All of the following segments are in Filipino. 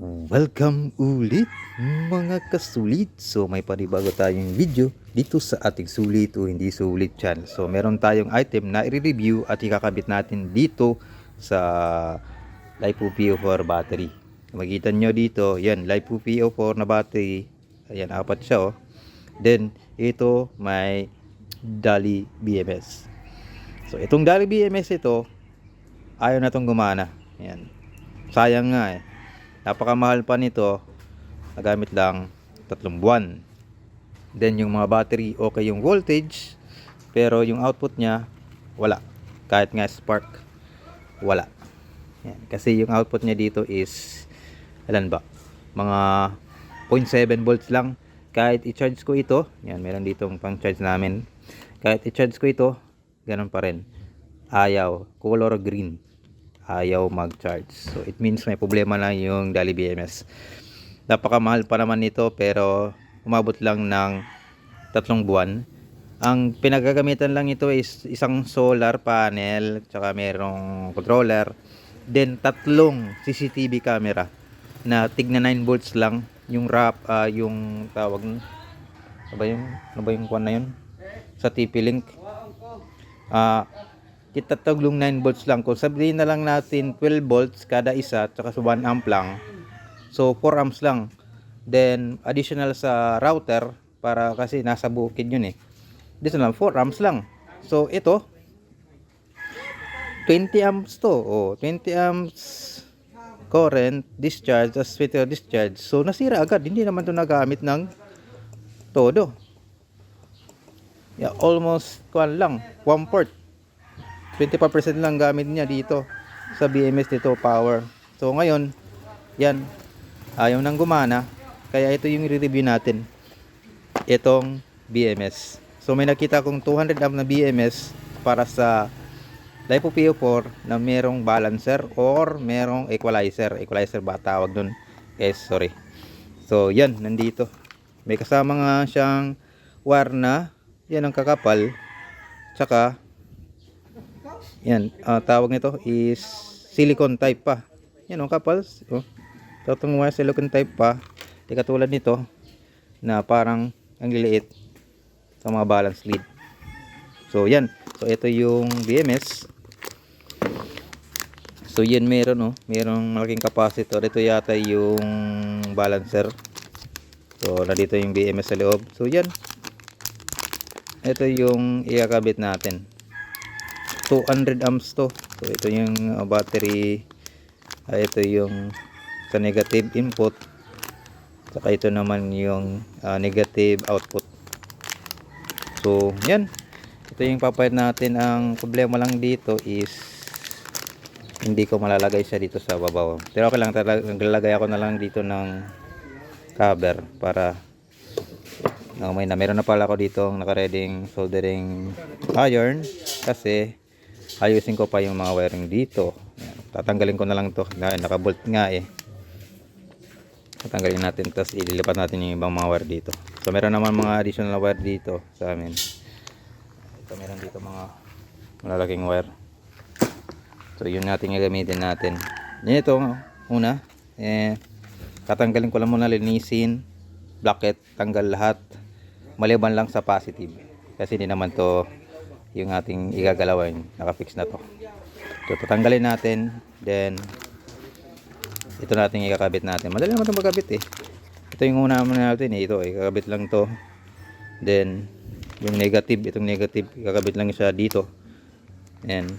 Welcome ulit mga kasulit. So may panibago tayong video dito sa ating sulit o hindi sulit channel. So meron tayong item na i-review at ikakabit natin dito sa LiPo P04 battery. Makikita nyo dito, yan, LiPo P04 na battery. Ayan, apat siya oh. Then ito may Dali BMS. So itong Dali BMS ito, ayaw na itong gumana. Ayan. Sayang nga eh. Napakamahal pa nito. Nagamit lang 3 buwan. Then yung mga battery okay yung voltage, pero yung output niya wala. Kahit nga spark wala. Yan. Kasi yung output niya dito is alan ba? Mga 0.7 volts lang. Kahit i-charge ko ito, yan, meron ditong pang charge namin. Kahit i-charge ko ito, ganun pa rin. Ayaw, color green. Ayaw mag-charge. So it means may problema na yung Dali BMS. Napakamahal pa naman nito pero umabot lang ng 3 buwan. Ang pinagagamitan lang ito is isang solar panel, tsaka merong controller, then 3 CCTV camera na tigna 9 volts lang yung yung tawag ano ba yung kwan na yun sa TP-Link. Kitataglong 9 volts lang. Kung sabihin na lang natin 12 volts kada isa, tsaka 1 amp lang. So 4 amps lang. Then additional sa router para kasi nasa bukid yun eh. Dito lang 4 amps lang. So ito 20 amps to. Oh, 20 amps current discharge as filter discharge. So nasira agad. Hindi naman to nagamit ng todo. Yeah, almost kuan lang, 1/4. 25% lang gamit niya dito sa BMS nito power. So ngayon, yan, ayaw nang gumana. Kaya ito yung i-review natin. Itong BMS. So may nakita kong 200 amp na BMS para sa LiPo P04 na merong balancer or merong equalizer. Equalizer ba tawag dun? Guys, sorry. So yan, nandito. May kasama nga siyang wire na. Yan ang kakapal. Tsaka yan, tawag nito is silicone type pa. Yan, kapal. Oh. Itong wire silicone type pa. Di katulad nito na parang ang liliit sa mga balance lead. So yan. So ito yung BMS. So yan meron merong malaking capacitor. Ito yata yung balancer. So nandito yung BMS sa loob. So yan. Ito yung ikakabit natin. 200 amps to. So ito yung battery, ito yung sa negative input, saka ito naman yung negative output. So yan, ito yung papayad natin. Ang problema lang dito is hindi ko malalagay siya dito sa babaw, pero okay lang, naglalagay ako na lang dito ng cover para meron na pala ako dito naka-reading soldering iron kasi ayusin ko pa yung mga wiring dito. Tatanggalin ko na lang to. Naka-bolt nga eh. Tatanggalin natin, tapos ililipat natin yung ibang mga wire dito. So meron naman mga additional wire dito sa amin. Ito meron dito mga malalaking wire. So yun natin gagamitin natin. Yan ito una. Tatanggalin ko lang muna, linisin, bracket, tanggal lahat. Maliban lang sa positive. Kasi hindi naman to yung ating igagalawin, nakafix na to. So tatanggalin natin, then ito natin ikakabit natin. Madali naman itong magkabit eh. Ito yung una muna natin eh. Ito ikakabit lang to. Then yung negative, itong negative ikakabit lang siya dito. And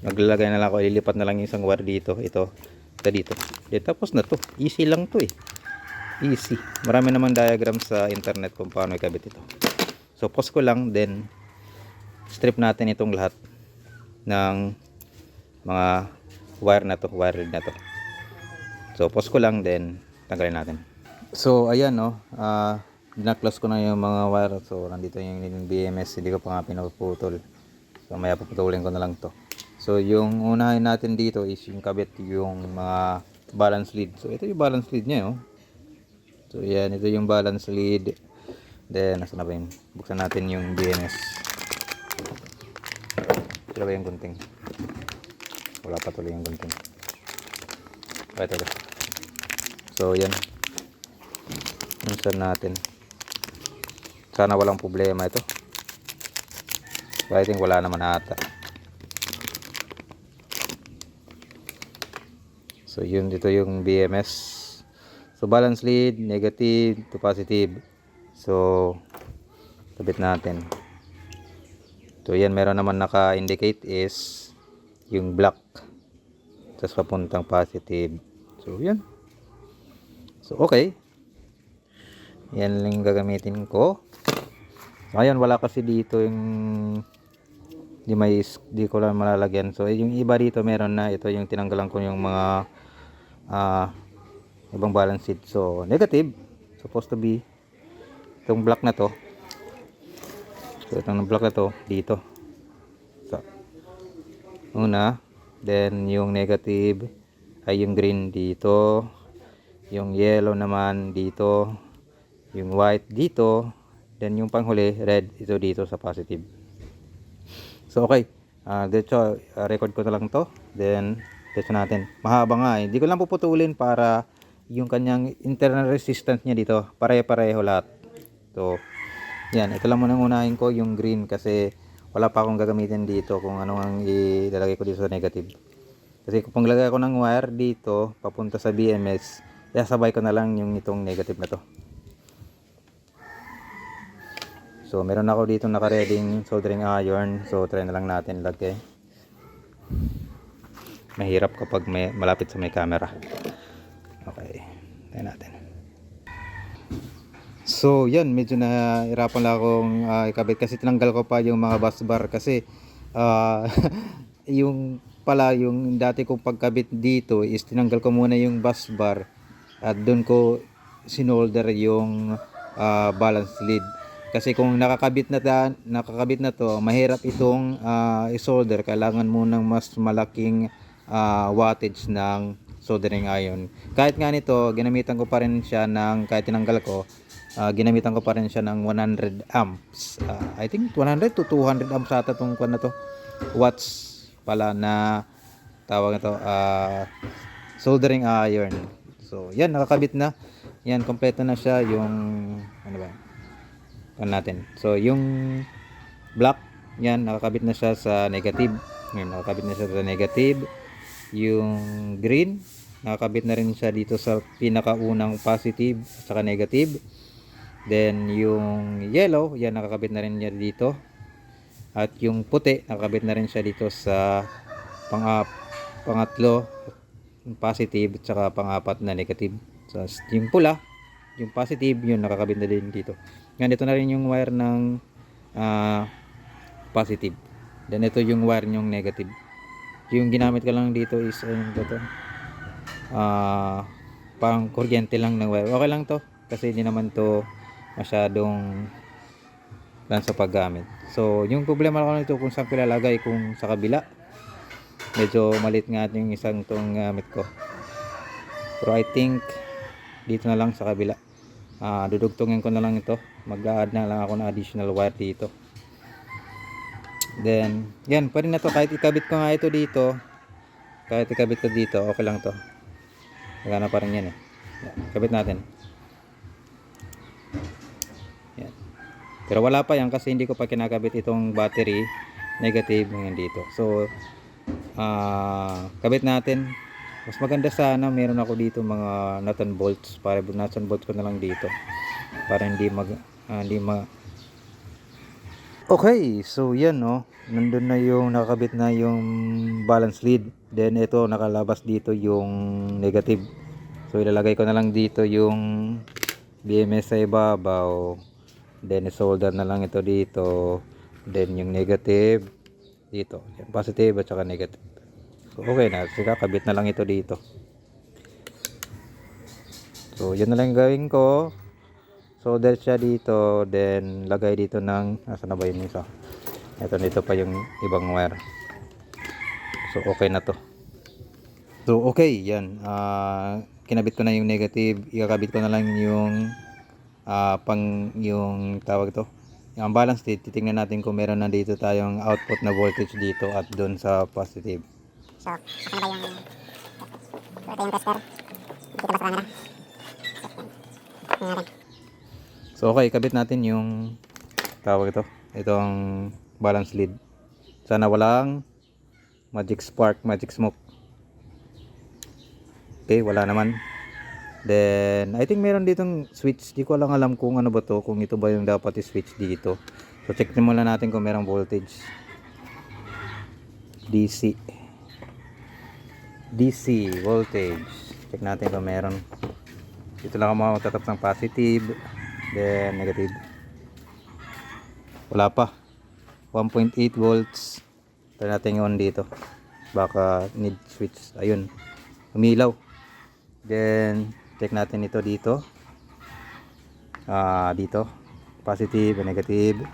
maglalagay na lang ako, ililipat na lang yung isang wire dito. Ito dito. Then, tapos na to. Easy lang to eh. Easy. Marami namang diagram sa internet kung paano ikabit ito. So pause ko lang, then strip natin itong lahat ng mga wire na to, wire lead na to. So pause ko lang, then tanggalin natin. So ayan na-close ko na yung mga wire. So nandito yung BMS, hindi ko pa nga pinaputol. So maya puputulin ko na lang to. So yung unahin natin dito is yung kabit yung mga balance lead. So ito yung balance lead niya So yan, ito yung balance lead. Then nasa na ba yun? Buksan natin yung BMS. Ito ba yung gunting? Wala pa tuloy yung gunting. Ito. So yan, minsan natin. Sana walang problema ito. So I think wala naman ata. So yun, ito yung BMS. So balance lead, negative to positive. So kabit natin. So yan, meron naman naka-indicate is yung black. Tapos papuntang positive. So yan. So okay. Yan lang gagamitin ko. Ngayon wala kasi dito yung di ko lang malalagyan. So yung iba dito meron na. Ito yung tinanggalan ko yung mga ibang balance sheet. So negative supposed to be itong black na to. So itong black na to dito. So una, then yung negative ay yung green dito, yung yellow naman dito, yung white dito, then yung panghuli red ito dito sa positive. So okay, dito record ko na lang to, then test natin. Mahaba nga eh, hindi ko lang puputulin para yung kanyang internal resistance niya dito pare-pareho lahat. So yan, ito lang muna unahin ko yung green kasi wala pa akong gagamitin dito kung ano ang ilalagay ko dito sa negative. Kasi kung paglagay ko ng wire dito papunta sa BMS, sabay ko na lang yung itong negative na to. So meron ako dito naka-reading soldering iron. So try na lang natin lagay. Mahirap kapag malapit sa may camera. Okay, try natin. So yan, medyo nahirapan lang akong ikabit kasi tinanggal ko pa yung mga bus bar kasi yung dati kong pagkabit dito is tinanggal ko muna yung bus bar at doon ko sinolder yung balance lead. Kasi kung nakakabit na to, mahirap itong isolder. Kailangan mo ng mas malaking wattage ng soldering iron. Kahit nga nito, ginamitan ko pa rin siya ng, kahit tinanggal ko, ginamitan ko pa rin siya ng 100 amps. I think 100 to 200 amps ata itong kwan na to. Watts pala na tawag na to, soldering iron. So yan, nakakabit na. Yan, kompleto na siya yung ano ba? Natin. So yung black, yan nakakabit na siya sa negative. Yan, nakakabit na siya sa negative. Yung green, nakakabit na rin siya dito sa pinakaunang positive at saka negative. Then yung yellow, yan nakakabit na rin niya dito. At yung puti, nakakabit na rin siya dito sa pangatlo positive at saka pangapat na negative. So yung pula, yung positive, yun nakakabit na din dito. Ngayon dito na rin yung wire ng positive. Then ito yung wire yung negative. Yung ginamit ko lang dito is pang kuryente lang ng wire. Okay lang to kasi hindi naman to masyadong lang sa paggamit. So yung problema ko nito kung saan ko ilalagay, kung sa kabila. Medyo malit nga yung isang tong gamit ko. Pero I think dito na lang sa kabila. Dudugtungin ko na lang ito. Mag-a-add na lang ako ng additional wire dito. Then yan, pwede na to kahit ikabit ko nga ito dito. Kahit ikabit ko dito, okay lang to. Magana pa rin yan eh. Yan, kabit natin. Yan. Pero wala pa yan kasi hindi ko pa kinakabit itong battery negative ngayon dito. So kabit natin. Mas maganda sana meron ako dito mga nut and bolts, para nut and bolts ko na lang dito para hindi Okay, so yan no, nandun na yung nakakabit na yung balance lead. Then ito nakalabas dito yung negative. So ilalagay ko na lang dito yung BMS sa ibabaw. Then solder na lang ito dito. Then yung negative dito, yung positive at saka negative. So okay na, sige, kabit na lang ito dito. So yun na lang gawin ko. Solder siya dito, then lagay dito ng, asan na ba yun isa? Ito, dito pa yung ibang wire. So okay na to. So okay, yan. Kinabit ko na yung negative, ikakabit ko na lang yung yung tawag to, yung balance lead. Titingnan natin kung meron na dito tayong output na voltage dito at doon sa positive. So, saka na ba yung ito yung tester? Dito ba sa camera? So okay, kabit natin yung tawag ito. Itong balance lead. Sana walang magic spark, magic smoke. Okay, wala naman. Then I think meron ditong switch. Di ko lang alam kung ano ba to, kung ito ba yung dapat i-switch dito. So check muna natin kung merong voltage. DC voltage. Check natin kung meron. Dito lang ako magtatap ng positive, then negative. Wala pa. 1.8 volts. Try natin on dito. Baka need switch. Ayun. Umilaw. Then check natin ito dito. Dito. Positive and negative.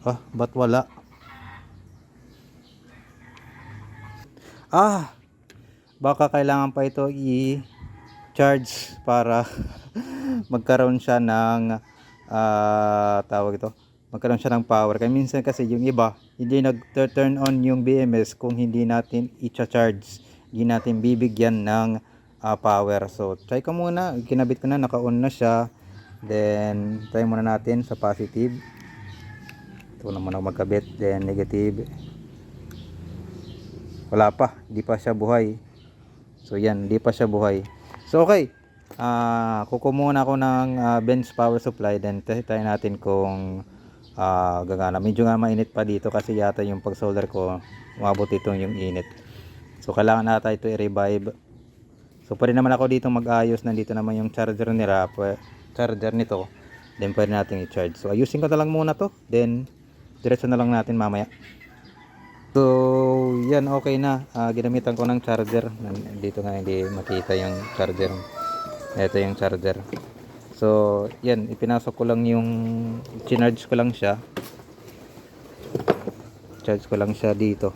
Ba't wala? Baka kailangan pa ito i-charge para magkaroon siya ng tawag ito, magkaroon siya ng power. Kaya minsan kasi yung iba hindi nag-turn on yung BMS kung hindi natin i-charge, hindi natin bibigyan ng power. So try ko muna, kinabit ko na, naka-on na siya. Then try muna natin sa positive. Ito na muna magkabit. Then negative. Wala pa, hindi pa siya buhay. So yan, hindi pa siya buhay. So okay, kukuha muna ako ng bench power supply. Then try natin kung gagana. Medyo nga mainit pa dito kasi yata yung pag solder ko umabot itong yung init. So kailangan nata ito i-revive. So pwede naman ako dito mag-ayos. Nandito naman yung charger nila, charger nito. Then pwede natin i-charge. So ayusin ko na lang muna to. Then diretso na lang natin mamaya. So yan, okay na. Ginamitan ko ng charger. Dito nga hindi makita yung charger. Ito yung charger. So yan, ipinasok ko lang yung charge ko lang siya. Charge ko lang siya dito.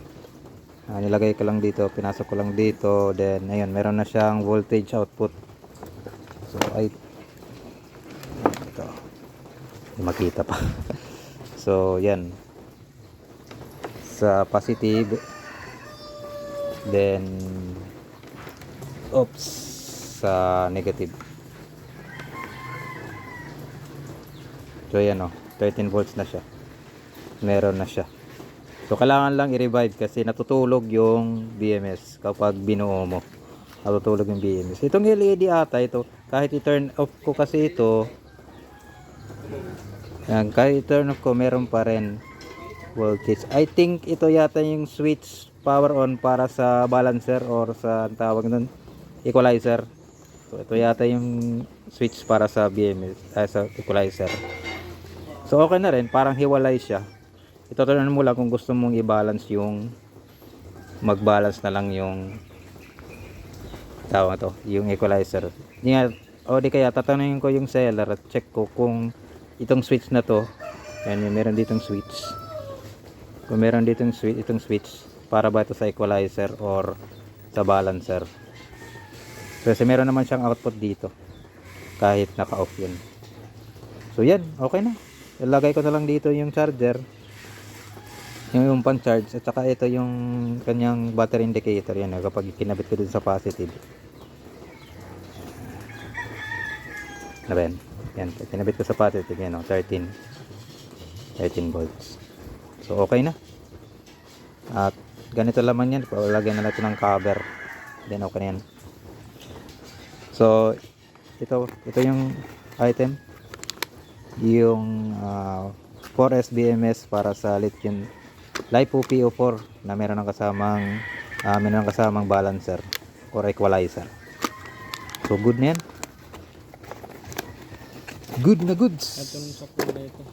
Nilagay ko lang dito, pinasok ko lang dito. Then ayun, meron na siyang voltage output. So ay ito, hindi makita pa. So yan, sa positive, then sa negative. So yan 13 volts na siya, meron na siya. So kailangan lang i-revive kasi natutulog yung BMS kapag binuo mo. Natutulog yung BMS. Itong LED ata ito, kahit i-turn off ko kasi ito, yan, kahit i-turn off ko meron pa rin voltage. I think ito yata yung switch power on para sa balancer or sa tawag nun, equalizer. So ito yata yung switch para sa BMS, sa equalizer. So okay na rin, parang hiwalay siya. Ito turn mo lang kung gusto mong i-balance yung mag-balance na lang yung tawag to, yung equalizer. Di kaya tatanungin ko yung seller at check ko kung itong switch na to, yan, meron ditong switch. Kung meron ditong switch, itong switch para ba ito sa equalizer or sa balancer. Kasi meron naman siyang output dito kahit naka-off yun. So yan, okay na. Ilagay ko na lang dito yung charger, yung pan-charge, at saka ito yung kanyang battery indicator. Yan, kapag kinabit ko dun sa positive. Yan, kinabit ko sa positive, yan 13 volts. So okay na. At ganito lamang yan, lagyan na natin ng cover, then okay na yan. So ito yung item, yung 4S BMS para sa lithium LiPo PO4 na meron ng kasamang balancer or equalizer. So good na yan. Good na goods. Ito sa kulay ito.